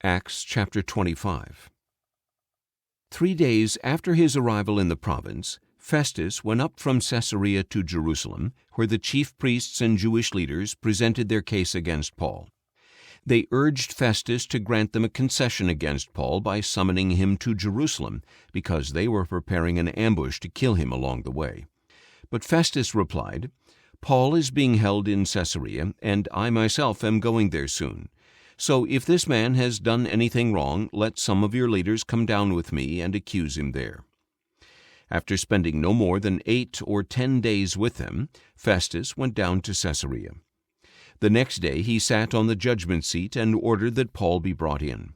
Acts chapter 25. 3 days after his arrival in the province, Festus went up from Caesarea to Jerusalem, where the chief priests and Jewish leaders presented their case against Paul. They urged Festus to grant them a concession against Paul by summoning him to Jerusalem, because they were preparing an ambush to kill him along the way. But Festus replied, "Paul is being held in Caesarea, and I myself am going there soon. So if this man has done anything wrong, let some of your leaders come down with me and accuse him there." After spending no more than 8 or 10 days with them, Festus went down to Caesarea. The next day he sat on the judgment seat and ordered that Paul be brought in.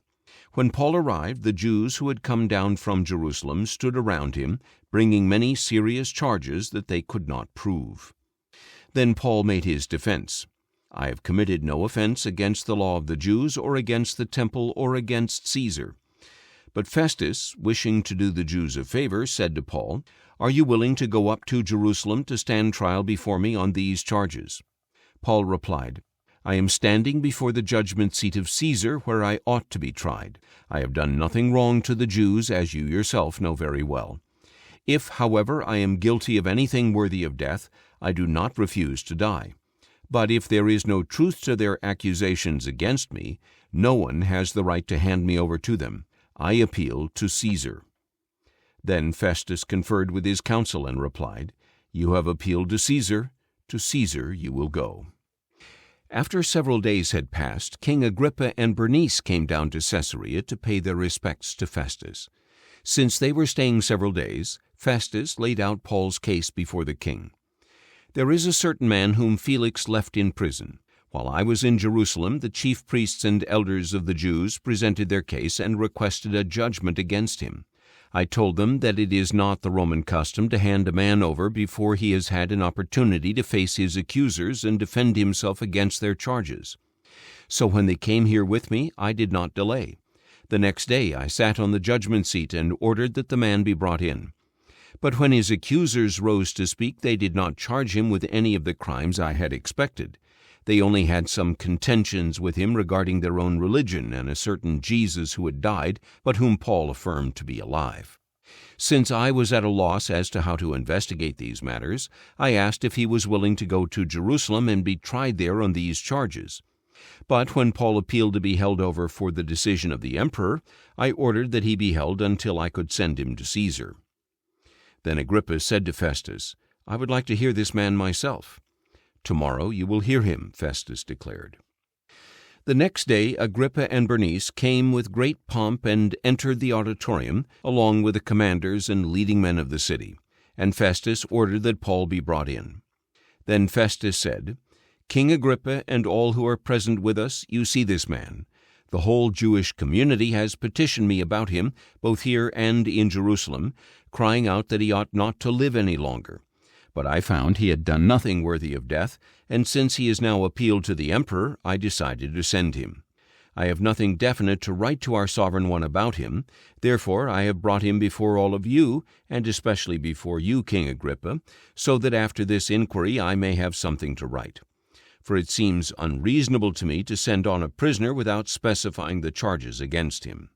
When Paul arrived, the Jews who had come down from Jerusalem stood around him, bringing many serious charges that they could not prove. Then Paul made his defense. "I have committed no offense against the law of the Jews or against the temple or against Caesar." But Festus, wishing to do the Jews a favor, said to Paul, "Are you willing to go up to Jerusalem to stand trial before me on these charges?" Paul replied, "I am standing before the judgment seat of Caesar, where I ought to be tried. I have done nothing wrong to the Jews, as you yourself know very well. If, however, I am guilty of anything worthy of death, I do not refuse to die. But if there is no truth to their accusations against me, no one has the right to hand me over to them. I appeal to Caesar." Then Festus conferred with his council and replied, "You have appealed to Caesar you will go." After several days had passed, King Agrippa and Bernice came down to Caesarea to pay their respects to Festus. Since they were staying several days, Festus laid out Paul's case before the king. "There is a certain man whom Felix left in prison. While I was in Jerusalem, the chief priests and elders of the Jews presented their case and requested a judgment against him. I told them that it is not the Roman custom to hand a man over before he has had an opportunity to face his accusers and defend himself against their charges. So when they came here with me, I did not delay. The next day I sat on the judgment seat and ordered that the man be brought in. But when his accusers rose to speak, they did not charge him with any of the crimes I had expected. They only had some contentions with him regarding their own religion and a certain Jesus who had died, but whom Paul affirmed to be alive. Since I was at a loss as to how to investigate these matters, I asked if he was willing to go to Jerusalem and be tried there on these charges. But when Paul appealed to be held over for the decision of the emperor, I ordered that he be held until I could send him to Caesar." Then Agrippa said to Festus, "I would like to hear this man myself." "Tomorrow you will hear him," Festus declared. The next day Agrippa and Bernice came with great pomp and entered the auditorium, along with the commanders and leading men of the city, and Festus ordered that Paul be brought in. Then Festus said, "King Agrippa and all who are present with us, you see this man. The whole Jewish community has petitioned me about him, both here and in Jerusalem, crying out that he ought not to live any longer. But I found he had done nothing worthy of death, and since he is now appealed to the emperor, I decided to send him. I have nothing definite to write to our sovereign one about him. Therefore I have brought him before all of you, and especially before you, King Agrippa, so that after this inquiry I may have something to write. For it seems unreasonable to me to send on a prisoner without specifying the charges against him."